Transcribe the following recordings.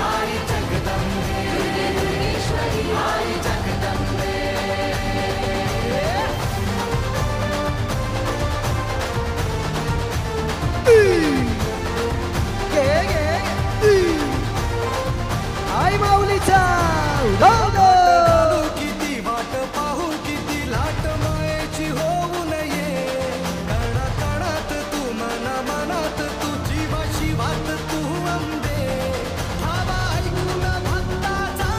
आई जगदंबे आई जगदंबे आई माऊलीचा उदो किती वाट पाहू किती लाट मायेची होऊ नये कणात तू मनात तू जीवा शिवात तू अंबे भावा ऐकून भक्ताचा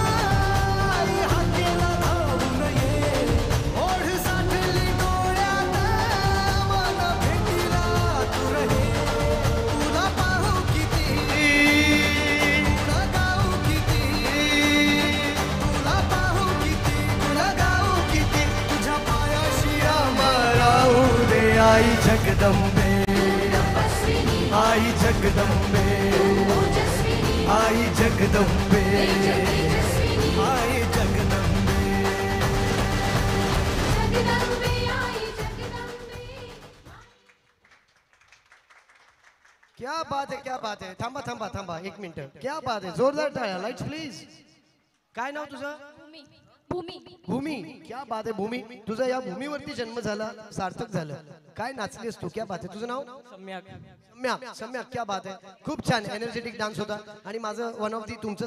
हाकेला धावू नये ओढ साठली डोळ्यात मन भेटीला तू रहे तुला पाहू किती तुला गाऊ किती तुला पाहू किती तुला गाऊ किती तुझ्या पायाशी राहू दे आई जगदंबे आई जगदंबे आई जगदंबे आई जगदंबे क्या बात है क्या बात है थांबा थांबा थांबा एक मिनिट क्या बात है जोरदार टाळ्या लाईट्स प्लीज काय नाव तुझं भूमी भूमी क्या बात आहे भूमी तुझा या भूमीवरती जन्म झाला सार्थक झालं काय नाचलीस तू क्या बात आहे तुझं नाव सम्यक सम्यक क्या बात आहे खूप छान एनर्जेटिक डान्स होता आणि माझं वन ऑफ दी तुमचं